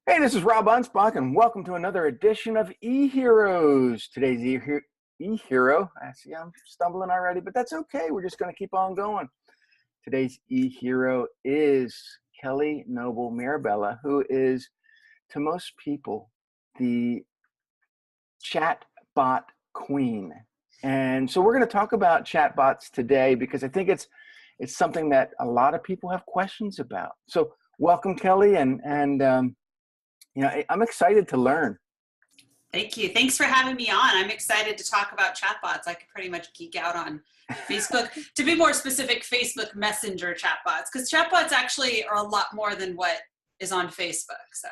Hey, this is Rob Anspach, and welcome to another edition of eHeroes. Today's eHero, I see I'm stumbling already, but that's okay. We're just going to keep on going. Today's eHero is Kelly Noble Mirabella, who is, to most people, the chatbot queen. And so we're going to talk about chatbots today because I think it's something that a lot of people have questions about. So welcome, Kelly, and I'm excited to learn. Thank you. Thanks for having me on. I'm excited to talk about chatbots. I could pretty much geek out on Facebook. To be more specific, Facebook Messenger chatbots, because chatbots actually are a lot more than what is on Facebook. So,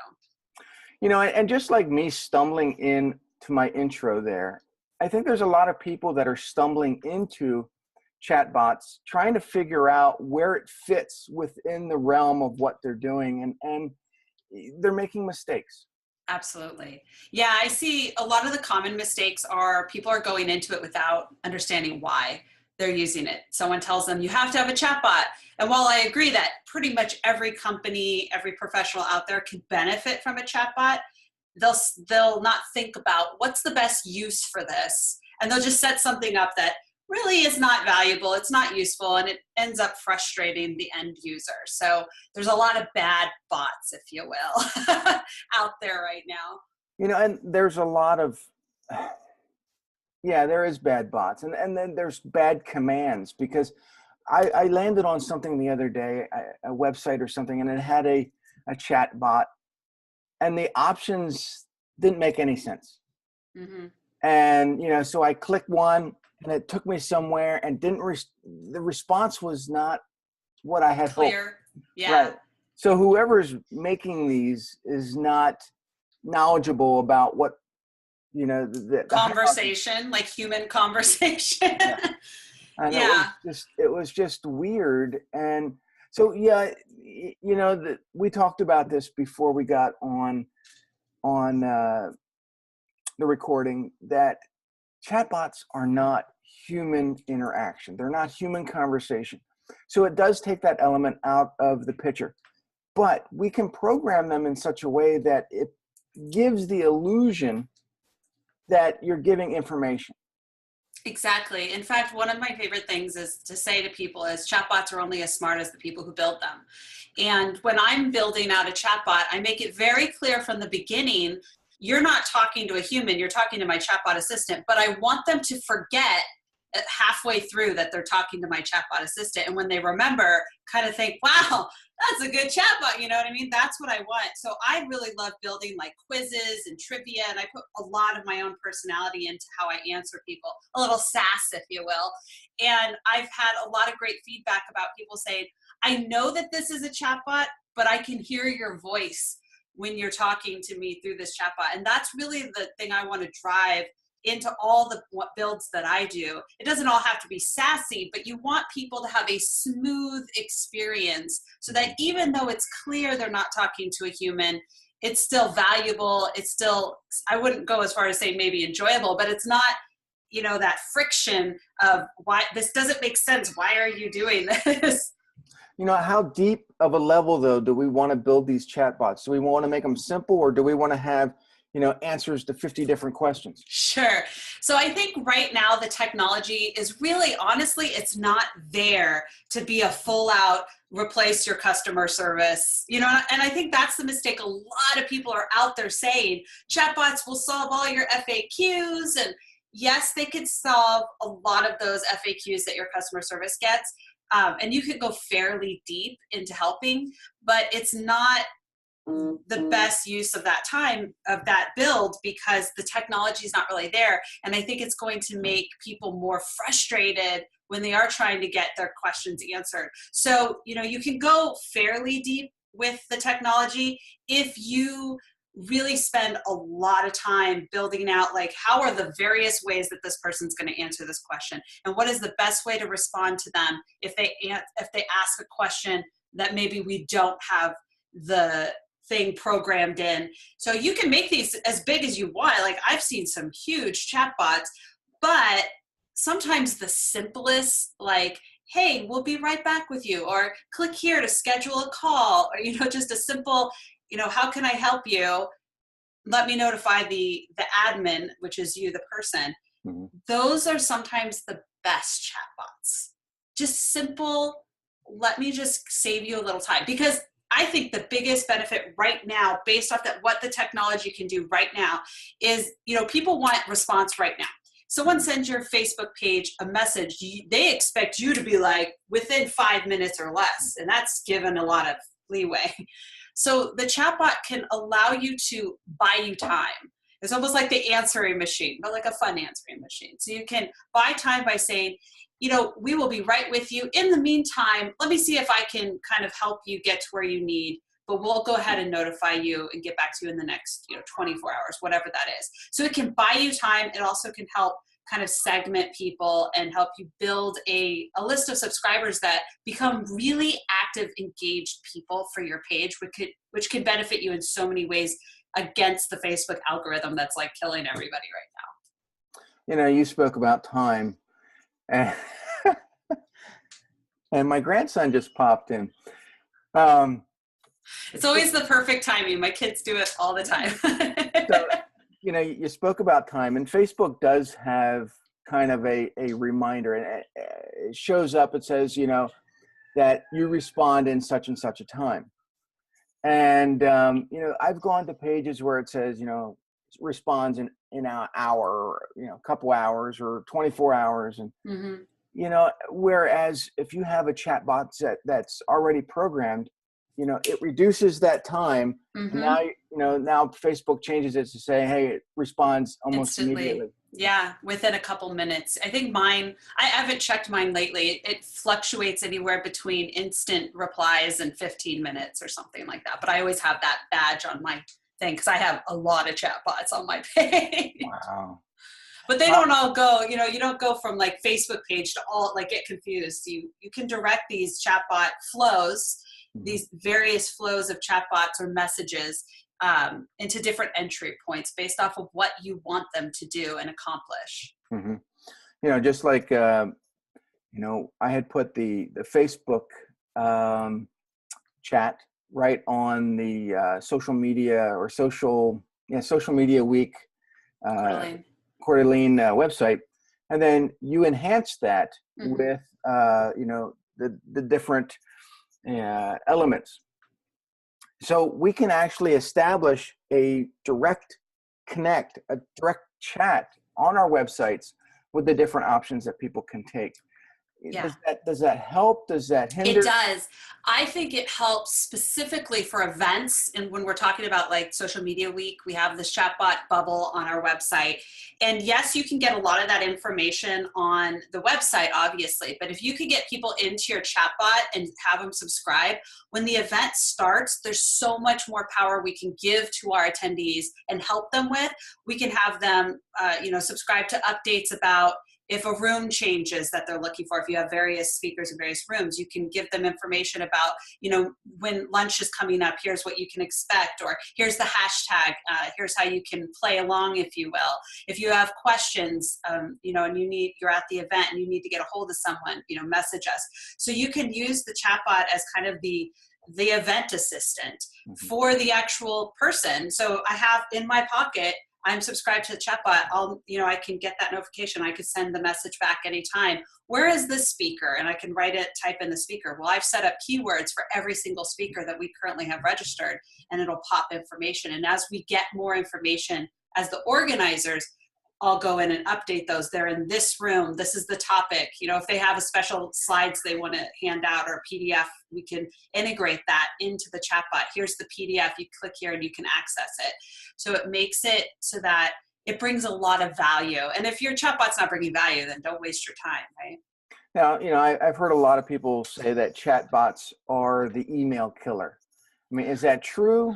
and just like me stumbling into my intro there, I think there's a lot of people that are stumbling into chatbots, trying to figure out where it fits within the realm of what they're doing, and they're making mistakes. absolutely. Yeah, I see a lot of the common mistakes are people are going into it without understanding why they're using it. Someone tells them you have to have a chatbot. And while I agree that pretty much every company, every professional out there could benefit from a chatbot, they'll not think about what's the best use for this. And they'll just set something up that really is not valuable, it's not useful, and it ends up frustrating the end user. So there's a lot of bad bots, if you will, out there right now. And there's a lot of, there is bad bots. And then there's bad commands, because I landed on something the other day, a website or something, and it had a chat bot, and the options didn't make any sense. Mm-hmm. And, so I clicked one, and it took me somewhere, and the response was not what I had hoped. Clear. Yeah. Right. So whoever's making these is not knowledgeable about what, the conversation, like human conversation. Yeah. Yeah. It was just weird. And so, we talked about this before we got on the recording, that chatbots are not human interaction. They're not human conversation. So it does take that element out of the picture. But we can program them in such a way that it gives the illusion that you're giving information. Exactly. In fact, one of my favorite things is to say to people is chatbots are only as smart as the people who build them. And when I'm building out a chatbot, I make it very clear from the beginning, you're not talking to a human, you're talking to my chatbot assistant, but I want them to forget halfway through that they're talking to my chatbot assistant. And when they remember, kind of think, wow, that's a good chatbot. You know what I mean? That's what I want. So I really love building like quizzes and trivia, and I put a lot of my own personality into how I answer people, a little sass, if you will. And I've had a lot of great feedback about people saying, I know that this is a chatbot, but I can hear your voice when you're talking to me through this chatbot. And that's really the thing I want to drive into all the builds that I do. It doesn't all have to be sassy, but you want people to have a smooth experience so that even though it's clear they're not talking to a human, it's still valuable. It's still, I wouldn't go as far as saying maybe enjoyable, but it's not, that friction of why this doesn't make sense. Why are you doing this? How deep of a level, though, do we want to build these chatbots? Do we want to make them simple, or do we want to have answers to 50 different questions? Sure. So I think right now the technology is really, honestly, it's not there to be a full out replace your customer service, and I think that's the mistake. A lot of people are out there saying chatbots will solve all your FAQs. And yes, they could solve a lot of those FAQs that your customer service gets. And you can go fairly deep into helping, but it's not the best use of that time of that build because the technology is not really there. And I think it's going to make people more frustrated when they are trying to get their questions answered. So, you can go fairly deep with the technology if you really spend a lot of time building out, like, how are the various ways that this person's going to answer this question? And what is the best way to respond to them if they ask a question that maybe we don't have the thing programmed in. So you can make these as big as you want. Like, I've seen some huge chatbots, but sometimes the simplest, like, hey, we'll be right back with you, or click here to schedule a call, or, just a simple, how can I help you? Let me notify the admin, which is you, the person. Mhm. Those are sometimes the best chatbots. Just simple, let me just save you a little time. Because I think the biggest benefit right now, based off that what the technology can do right now, is people want response right now. Someone sends your Facebook page a message, they expect you to be like within 5 minutes or less, and that's given a lot of leeway. So the chatbot can allow you to buy you time. It's almost like the answering machine, but like a fun answering machine. So you can buy time by saying, we will be right with you. In the meantime, let me see if I can kind of help you get to where you need, but we'll go ahead and notify you and get back to you in the next 24 hours, whatever that is. So it can buy you time. It also can help kind of segment people and help you build a list of subscribers that become really active, engaged people for your page, which can benefit you in so many ways against the Facebook algorithm that's like killing everybody right now. You spoke about time, and, and my grandson just popped in. It's always the perfect timing. My kids do it all the time. So, you spoke about time, and Facebook does have kind of a reminder, and it shows up. It says, that you respond in such and such a time. And, I've gone to pages where it says, responds in an hour, or, a couple hours, or 24 hours. And, whereas if you have a chatbot that's already programmed, it reduces that time. Mm-hmm. And now Facebook changes it to say, hey, it responds almost instantly. Immediately. Yeah, within a couple minutes. I think mine, I haven't checked mine lately. It fluctuates anywhere between instant replies and 15 minutes or something like that. But I always have that badge on my thing because I have a lot of chatbots on my page. Wow. But they don't all go, you don't go from like Facebook page to all like get confused. You can direct these chatbot flows, these various flows of chatbots or messages into different entry points based off of what you want them to do and accomplish. Mm-hmm. Just like, I had put the Facebook chat right on the social media or social media week Coeur d'Alene website. And then you enhance that with, the different elements. So we can actually establish a direct connect, a direct chat on our websites with the different options that people can take. Yeah. Does that help? Does that hinder? It does. I think it helps specifically for events. And when we're talking about like social media week, we have this chatbot bubble on our website. And yes, you can get a lot of that information on the website, obviously. But if you could get people into your chatbot and have them subscribe, when the event starts, there's so much more power we can give to our attendees and help them with. We can have them, subscribe to updates about if a room changes that they're looking for. If you have various speakers in various rooms, you can give them information about, when lunch is coming up, here's what you can expect, or here's the hashtag, here's how you can play along, if you will. If you have questions, and you're at the event and you need to get a hold of someone, message us. So you can use the chatbot as kind of the event assistant for the actual person. So I have in my pocket, I'm subscribed to the chatbot. I can get that notification. I could send the message back anytime. Where is this speaker? And I can type in the speaker. Well, I've set up keywords for every single speaker that we currently have registered, and it'll pop information. And as we get more information, as the organizers, I'll go in and update those. They're in this room. This is the topic. If they have a special slides they want to hand out or PDF, we can integrate that into the chatbot. Here's the PDF. You click here and you can access it. So it makes it so that it brings a lot of value. And if your chatbot's not bringing value, then don't waste your time, right? Now, I've heard a lot of people say that chatbots are the email killer. I mean, is that true?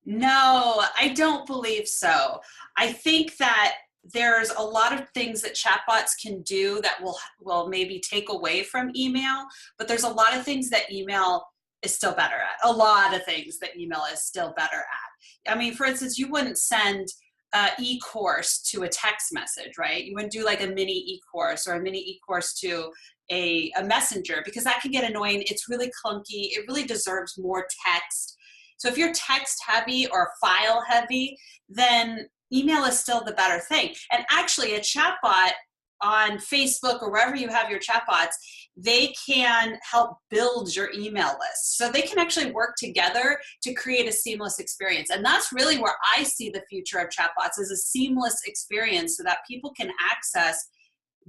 No, I don't believe so. I think that there's a lot of things that chatbots can do that will maybe take away from email, but there's a lot of things that email is still better at. A lot of things that email is still better at. I mean, for instance, you wouldn't send an e-course to a text message, right? You wouldn't do like a mini e-course or a mini e-course to a messenger, because that can get annoying. It's really clunky. It really deserves more text. So if you're text heavy or file heavy, then email is still the better thing. And actually a chatbot on Facebook or wherever you have your chatbots, they can help build your email list. So they can actually work together to create a seamless experience. And that's really where I see the future of chatbots, is a seamless experience so that people can access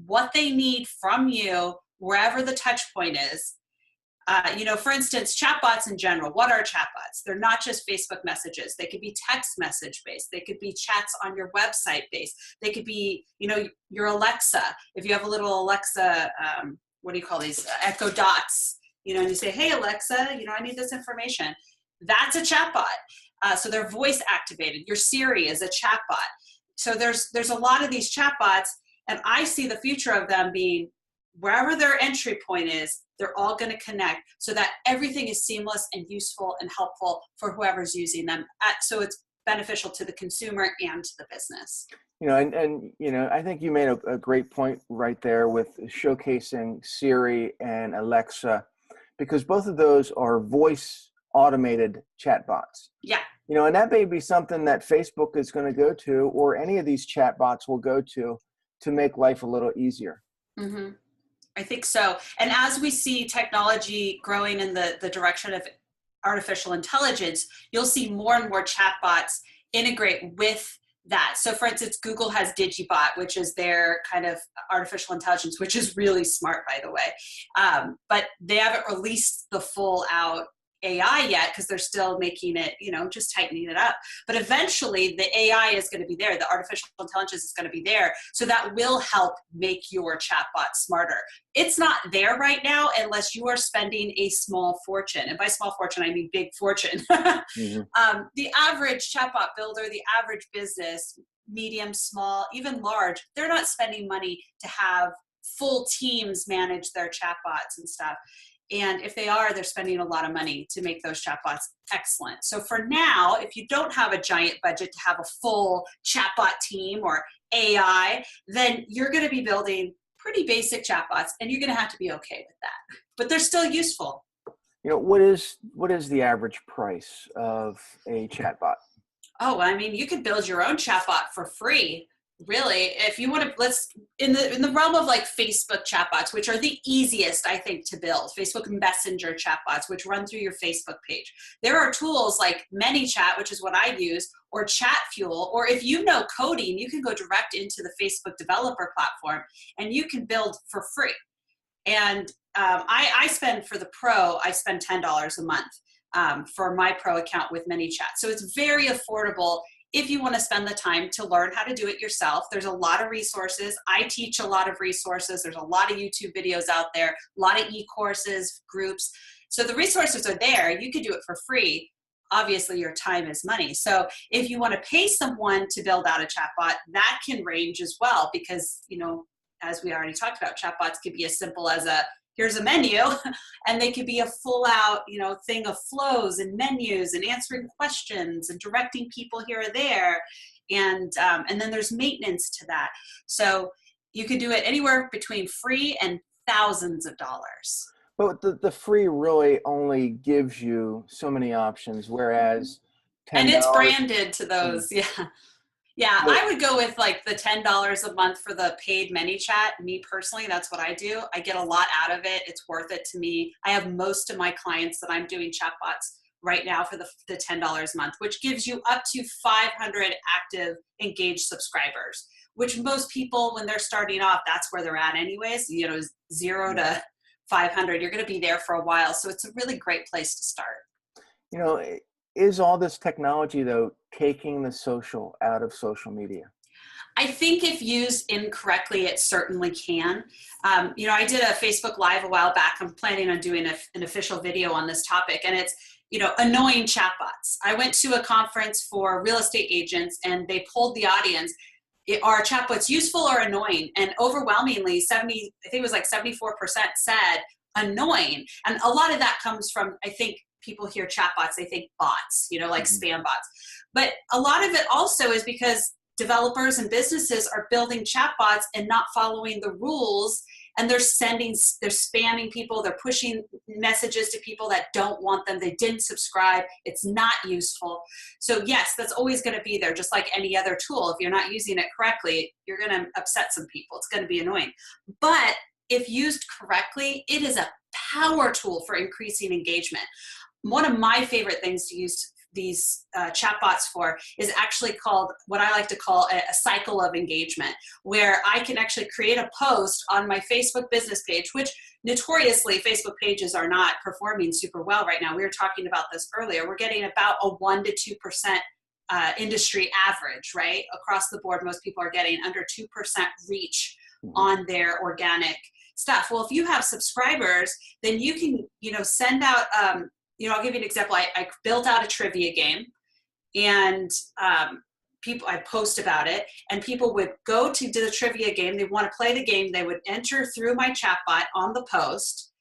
what they need from you wherever the touch point is. For instance, chatbots in general. What are chatbots? They're not just Facebook messages. They could be text message based. They could be chats on your website based. They could be, your Alexa. If you have a little Alexa, what do you call these? Echo Dots. And you say, hey, Alexa, I need this information. That's a chatbot. So they're voice activated. Your Siri is a chatbot. So there's a lot of these chatbots, and I see the future of them being wherever their entry point is, they're all going to connect so that everything is seamless and useful and helpful for whoever's using them. So it's beneficial to the consumer and to the business. I think you made a great point right there with showcasing Siri and Alexa, because both of those are voice automated chatbots. Yeah. And that may be something that Facebook is going to go to, or any of these chatbots will go to make life a little easier. Mm-hmm. I think so. And as we see technology growing in the direction of artificial intelligence, you'll see more and more chatbots integrate with that. So for instance, Google has Digibot, which is their kind of artificial intelligence, which is really smart, by the way. But they haven't released the full out AI yet, because they're still making it, just tightening it up. But eventually the AI is going to be there. The artificial intelligence is going to be there. So that will help make your chatbot smarter. It's not there right now unless you are spending a small fortune. And by small fortune, I mean big fortune. Mm-hmm. The average chatbot builder, the average business, medium, small, even large, they're not spending money to have full teams manage their chatbots and stuff. And if they are, they're spending a lot of money to make those chatbots excellent. So for now, if you don't have a giant budget to have a full chatbot team or AI, then you're going to be building pretty basic chatbots, and you're going to have to be okay with that. But they're still useful. What is the average price of a chatbot? Oh, you could build your own chatbot for free. Really, if you want to, in the realm of like Facebook chatbots, which are the easiest, I think, to build, Facebook Messenger chatbots, which run through your Facebook page. There are tools like ManyChat, which is what I use, or Chatfuel, or if you know coding, you can go direct into the Facebook developer platform and you can build for free. And I spend for the pro, I spend $10 a month for my pro account with ManyChat. So it's very affordable. If you want to spend the time to learn how to do it yourself, there's a lot of resources. I teach a lot of resources. There's a lot of YouTube videos out there, a lot of e-courses, groups. So the resources are there. You could do it for free. Obviously, your time is money. So if you want to pay someone to build out a chatbot, that can range as well, because, as we already talked about, chatbots could be as simple as here's a menu, and they could be a full out, thing of flows and menus and answering questions and directing people here or there. And then there's maintenance to that. So you could do it anywhere between free and thousands of dollars. But the free really only gives you so many options, whereas $10, and it's branded to those. Yeah, I would go with like the $10 a month for the paid ManyChat. Me personally, that's what I do. I get a lot out of it. It's worth it to me. I have most of my clients that I'm doing chatbots right now for the $10 a month, which gives you up to 500 active engaged subscribers, which most people, when they're starting off, that's where they're at anyways. 0 to 500, you're going to be there for a while. So it's a really great place to start. Is all this technology, though, taking the social out of social media? I think if used incorrectly, it certainly can. I did a Facebook Live a while back. I'm planning on doing an official video on this topic, and it's, annoying chatbots. I went to a conference for real estate agents, and they polled the audience, are chatbots useful or annoying? And overwhelmingly, I think it was like 74% said annoying. And a lot of that comes from, I think, people hear chatbots, they think bots, like spam bots. But a lot of it also is because developers and businesses are building chatbots and not following the rules and they're spamming people, they're pushing messages to people that don't want them, they didn't subscribe, it's not useful. So yes, that's always going to be there, just like any other tool. If you're not using it correctly, you're going to upset some people. It's going to be annoying. But if used correctly, it is a power tool for increasing engagement. One of my favorite things to use these chatbots for is actually called what I like to call a cycle of engagement, where I can actually create a post on my Facebook business page, which notoriously Facebook pages are not performing super well right now. We were talking about this earlier. We're getting about a 1% to 2% industry average, right? Across the board, most people are getting under 2% reach on their organic stuff. Well, if you have subscribers, then you can, send out, I'll give you an example. I built out a trivia game, and I post about it, and people would go to do the trivia game. They want to play the game. They would enter through my chatbot on the post,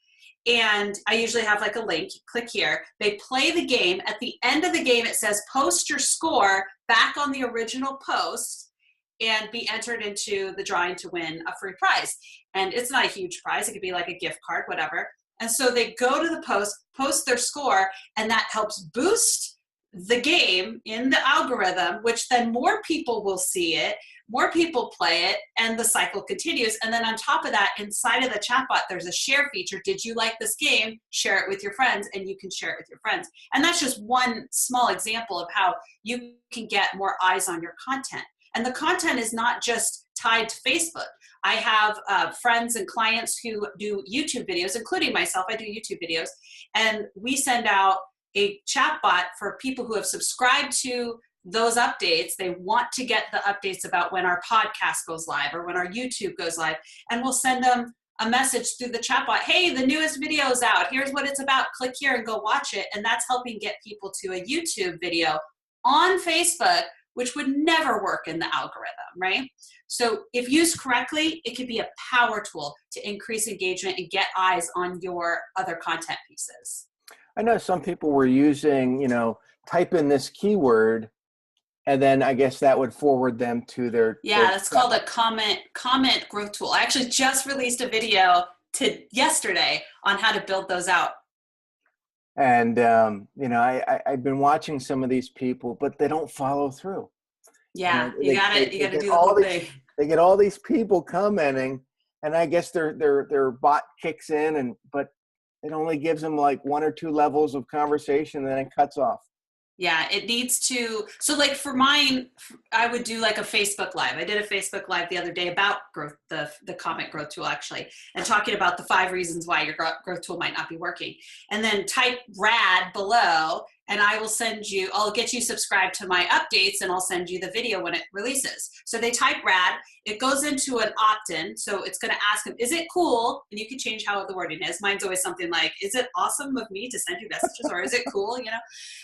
and I usually have like a link. You click here. They play the game. At the end of the game, it says post your score back on the original post and be entered into the drawing to win a free prize. And it's not a huge prize. It could be like a gift card, whatever. And so they go to the post their score, and that helps boost the game in the algorithm, which then more people will see it, more people play it, and the cycle continues. And then on top of that, inside of the chatbot, there's a share feature. Did you like this game? Share it with your friends, and you can share it with your friends. And that's just one small example of how you can get more eyes on your content. And the content is not just tied to Facebook. I have friends and clients who do YouTube videos, including myself. I do YouTube videos, and we send out a chatbot for people who have subscribed to those updates. They want to get the updates about when our podcast goes live or when our YouTube goes live, and we'll send them a message through the chatbot. Hey, the newest video is out. Here's what it's about. Click here and go watch it. And that's helping get people to a YouTube video on Facebook, which would never work in the algorithm, right? So if used correctly, it could be a power tool to increase engagement and get eyes on your other content pieces. I know some people were using, type in this keyword, and then I guess that would forward them to their. Yeah, that's called a comment growth tool. I actually just released a video yesterday on how to build those out. And, I've been watching some of these people, but they don't follow through. Yeah, you gotta do the whole thing. They get all these people commenting, and I guess their bot kicks in, but it only gives them like 1 or 2 levels of conversation, and then it cuts off. Yeah, it needs to. So like for mine, I would do like a Facebook Live. I did a Facebook Live the other day about growth, the comment growth tool actually, and talking about the 5 reasons why your growth tool might not be working. And then type RAD below, and I'll get you subscribed to my updates, and I'll send you the video when it releases. So they type RAD, it goes into an opt-in. So it's going to ask them, is it cool? And you can change how the wording is. Mine's always something like, is it awesome of me to send you messages? Or is it cool?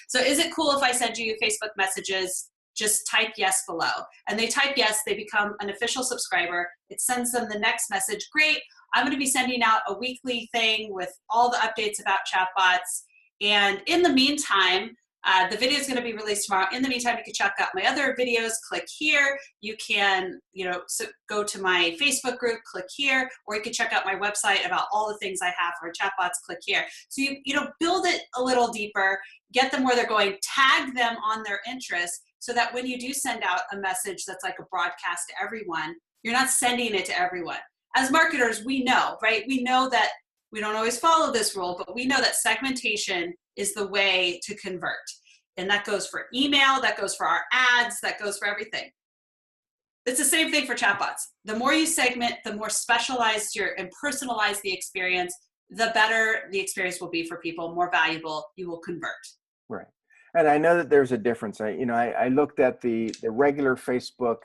So is it cool if I send you Facebook messages? Just type yes below. And they type yes, they become an official subscriber. It sends them the next message. Great, I'm going to be sending out a weekly thing with all the updates about chatbots. And in the meantime, the video is going to be released tomorrow. In the meantime, you can check out my other videos. Click here. You can, go to my Facebook group. Click here, or you can check out my website about all the things I have for chatbots. Click here. So you build it a little deeper, get them where they're going, tag them on their interests, so that when you do send out a message that's like a broadcast to everyone, you're not sending it to everyone. As marketers, we know, right? We know that we don't always follow this rule, but we know that segmentation is the way to convert. And that goes for email, that goes for our ads, that goes for everything. It's the same thing for chatbots. The more you segment, the more specialized and personalized the experience, the better the experience will be for people, more valuable you will convert. Right. And I know that there's a difference. I looked at the regular Facebook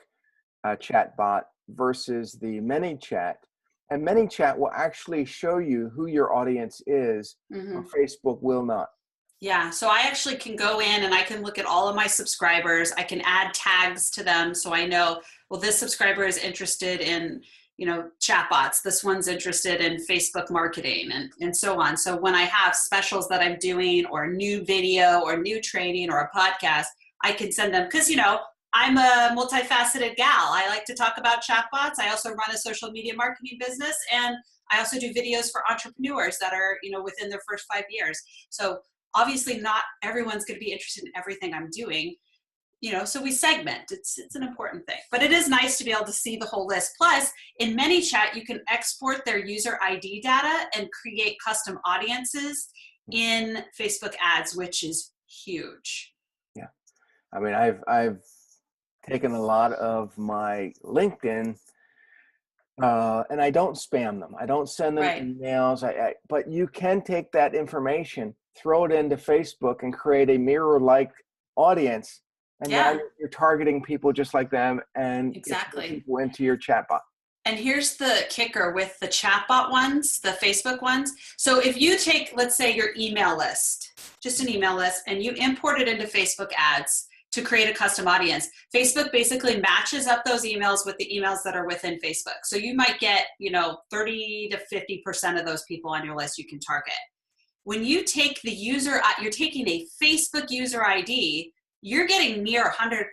chatbot versus the ManyChat. And ManyChat will actually show you who your audience is, or Facebook will not. Yeah, so I actually can go in and I can look at all of my subscribers. I can add tags to them so I know, well, this subscriber is interested in, chatbots. This one's interested in Facebook marketing and so on. So when I have specials that I'm doing, or a new video or new training or a podcast, I can send them, because, I'm a multifaceted gal. I like to talk about chatbots. I also run a social media marketing business, and I also do videos for entrepreneurs that are, within their first 5 years. So obviously not everyone's going to be interested in everything I'm doing, so we segment. It's an important thing, but it is nice to be able to see the whole list. Plus, in ManyChat, you can export their user ID data and create custom audiences in Facebook ads, which is huge. Yeah. I mean, I've taken a lot of my LinkedIn, and I don't spam them. I don't send them emails. But you can take that information, throw it into Facebook, and create a mirror-like audience. And now you're targeting people just like them, and exactly get people into your chatbot. And here's the kicker with the chatbot ones, the Facebook ones. So if you take, let's say, your email list, just an email list, and you import it into Facebook ads to create a custom audience, Facebook basically matches up those emails with the emails that are within Facebook. So you might get, 30 to 50% of those people on your list you can target. When you take you're taking a Facebook user ID, you're getting near 100%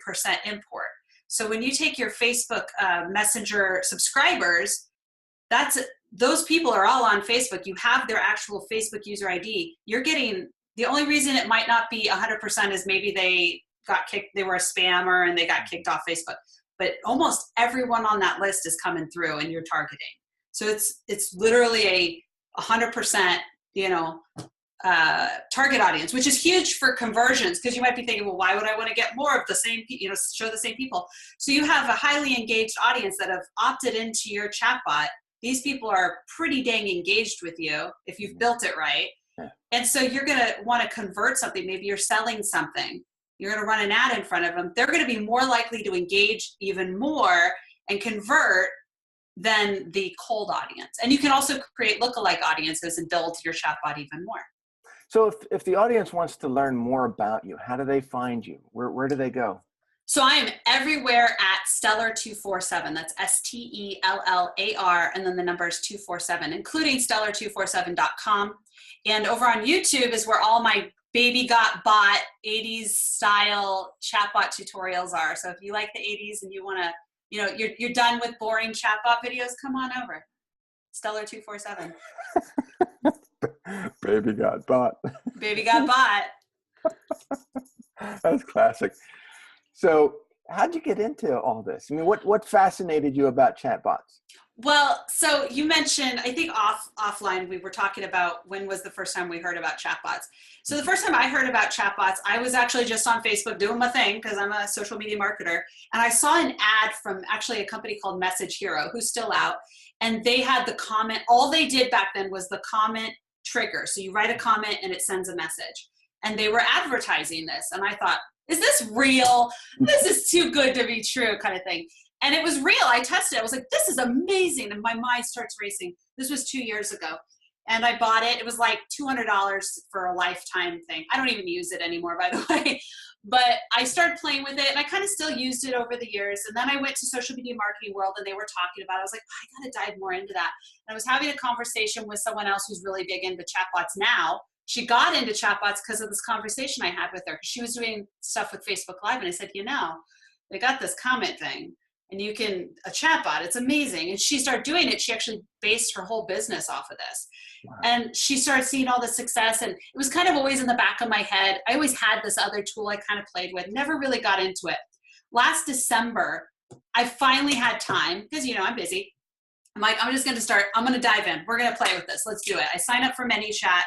import. So when you take your Facebook Messenger subscribers, those people are all on Facebook. You have their actual Facebook user ID. You're getting, the only reason it might not be 100% is maybe they got kicked, they were a spammer and they got kicked off Facebook. But almost everyone on that list is coming through and you're targeting. So it's literally a 100%, target audience, which is huge for conversions, because you might be thinking, well, why would I want to get more of the same, show the same people? So you have a highly engaged audience that have opted into your chatbot. These people are pretty dang engaged with you if you've built it right. And so you're going to want to convert something. Maybe you're selling something. You're going to run an ad in front of them. They're going to be more likely to engage even more and convert than the cold audience. And you can also create lookalike audiences and build your chatbot even more. So if the audience wants to learn more about you, how do they find you? Where do they go? So I am everywhere at Stellar247. That's STELLAR, and then the number is 247, including Stellar247.com. And over on YouTube is where all my baby got bot 80s style chatbot tutorials are. So if you like the 80s and you want to, you're done with boring chatbot videos, come on over. Stellar247. Baby got bot. Baby got bot. That's classic. So how'd you get into all this? I mean, what fascinated you about chatbots? Well, so you mentioned, I think offline, we were talking about when was the first time we heard about chatbots. So the first time I heard about chatbots, I was actually just on Facebook doing my thing because I'm a social media marketer. And I saw an ad from actually a company called Message Hero, who's still out. And they had the comment, all they did back then was the comment trigger. So you write a comment and it sends a message. And they were advertising this. And I thought, is this real? This is too good to be true, kind of thing. And it was real. I tested it. I was like, this is amazing. And my mind starts racing. This was 2 years ago. And I bought it. It was like $200 for a lifetime thing. I don't even use it anymore, by the way. But I started playing with it, and I kind of still used it over the years. And then I went to social media marketing world, and they were talking about it. I was like, I got to dive more into that. And I was having a conversation with someone else who's really big into chatbots now. She got into chatbots because of this conversation I had with her. She was doing stuff with Facebook Live, and I said, they got this comment thing. And you can, a chatbot, it's amazing. And she started doing it. She actually based her whole business off of this. Wow. And she started seeing all the success. And it was kind of always in the back of my head. I always had this other tool I kind of played with, never really got into it. Last December, I finally had time because, I'm busy. I'm like, I'm just going to start, I'm going to dive in. We're going to play with this. Let's do it. I signed up for ManyChat.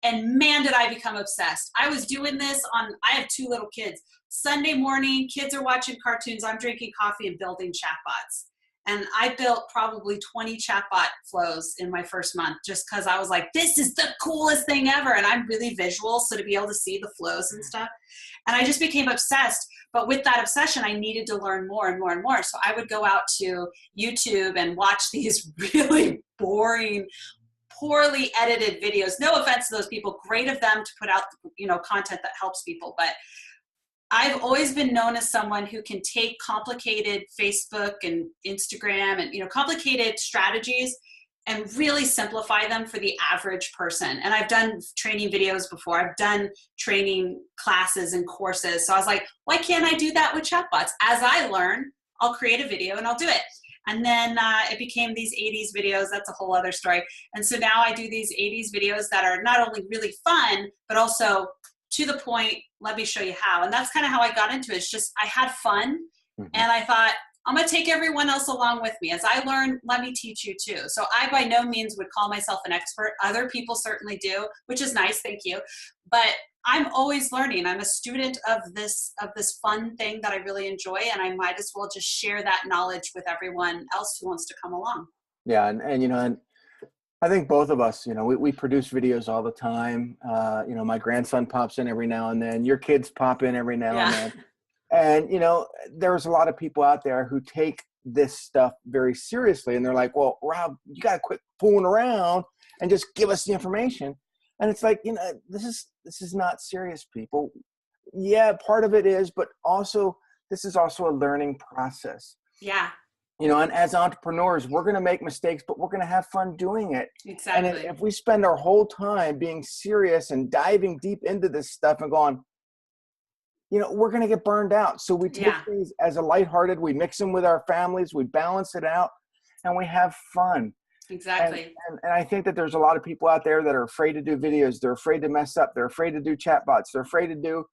And man, did I become obsessed. I was doing this I have 2 little kids. Sunday morning, kids are watching cartoons. I'm drinking coffee and building chatbots. And I built probably 20 chatbot flows in my first month just because I was like, this is the coolest thing ever. And I'm really visual, so to be able to see the flows and stuff. And I just became obsessed. But with that obsession, I needed to learn more and more and more. So I would go out to YouTube and watch these really boring, poorly edited videos. No offense to those people. Great of them to put out, content that helps people. But I've always been known as someone who can take complicated Facebook and Instagram and, complicated strategies and really simplify them for the average person. And I've done training videos before. I've done training classes and courses. So I was like, why can't I do that with chatbots? As I learn, I'll create a video and I'll do it. And then it became these 80s videos. That's a whole other story. And so now I do these 80s videos that are not only really fun, but also to the point, let me show you how. And that's kind of how I got into it. It's just, I had fun. And I thought, I'm going to take everyone else along with me. As I learn, let me teach you too. So I by no means would call myself an expert. Other people certainly do, which is nice. Thank you. But I'm always learning. I'm a student of this fun thing that I really enjoy, and I might as well just share that knowledge with everyone else who wants to come along. Yeah, and you know, and I think both of us, you know, we produce videos all the time. You know, my grandson pops in every now and then. Your kids pop in every now and then. And you know, there's a lot of people out there who take this stuff very seriously, and they're like, "Well, Rob, you got to quit fooling around and just give us the information." And it's like, you know, this is not serious, people. Yeah, part of it is, but also this is also a learning process. Yeah. You know, and as entrepreneurs, we're going to make mistakes, but we're going to have fun doing it. Exactly. And if we spend our whole time being serious and diving deep into this stuff and going, you know, we're going to get burned out. So we take things as a lighthearted, we mix them with our families, we balance it out, and we have fun. Exactly. And I think that there's a lot of people out there that are afraid to do videos. They're afraid to mess up. They're afraid to do chatbots. They're afraid to do,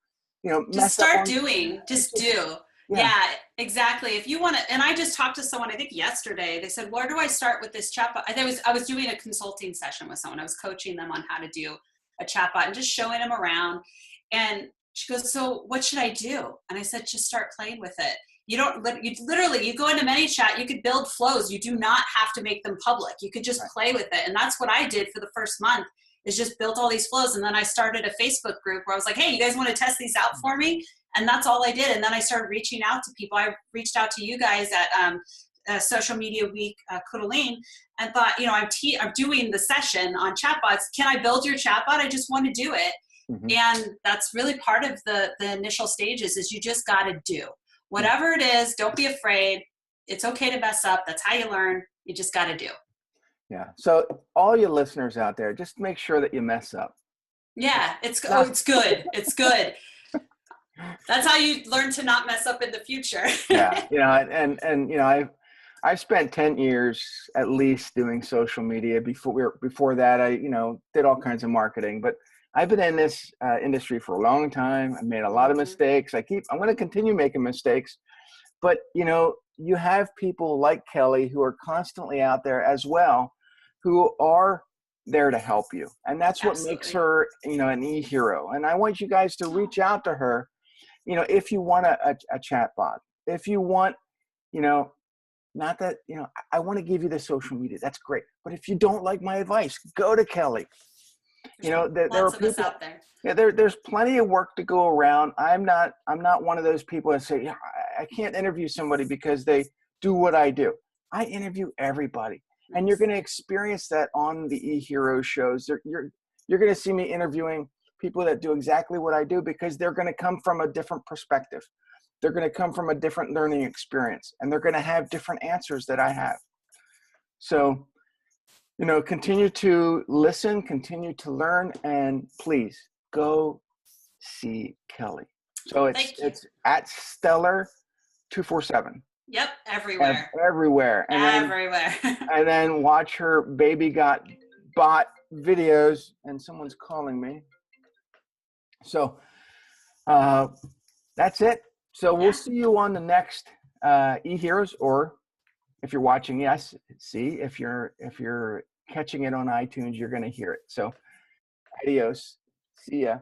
you know, just start doing. Just do. Yeah, exactly. If you want to, and I just talked to someone, I think yesterday, they said, where do I start with this chatbot? I was doing a consulting session with someone. I was coaching them on how to do a chatbot and just showing them around. And she goes, so what should I do? And I said, just start playing with it. You literally, you go into ManyChat, you could build flows. You do not have to make them public. You could just play with it. And that's what I did for the first month, is just built all these flows. And then I started a Facebook group where I was like, hey, you guys want to test these out for me? And that's all I did. And then I started reaching out to people. I reached out to you guys at Social Media Week, Kutalin, and thought, you know, I'm doing the session on chatbots. Can I build your chatbot? I just want to do it. And that's really part of the initial stages, is you just got to do. Whatever it is, don't be afraid. It's okay to mess up. That's how you learn. You just got to do. Yeah. So all you listeners out there, just make sure that you mess up. Yeah. It's good. It's good. That's how you learn to not mess up in the future. Yeah. You know, and you know, I've spent 10 years at least doing social media. Before that, I, you know, did all kinds of marketing, but I've been in this industry for a long time. I've made a lot of mistakes. I'm going to continue making mistakes, but you know, you have people like Kelly who are constantly out there as well, who are there to help you. And that's what makes her, you know, an e-hero. And I want you guys to reach out to her, you know, if you want a chatbot, if you want, you know, not that, you know, I want to give you the social media. That's great. But if you don't like my advice, go to Kelly. You know, there are people out there. Yeah, there's plenty of work to go around. I'm not one of those people that say, yeah, I can't interview somebody because they do what I do. I interview everybody, and you're going to experience that on the e-hero shows. You're going to see me interviewing people that do exactly what I do, because they're going to come from a different perspective. They're going to come from a different learning experience, and they're going to have different answers that I have. So, you know, continue to listen, continue to learn, and please go see Kelly. So it's at Stellar 247. Yep, everywhere. Everywhere. And then watch her Baby Got Bot videos. And someone's calling me. So that's it. So we'll see you on the next e-heroes, or if you're watching, yes, see, if you're catching it on iTunes, you're going to hear it. So adios. See ya.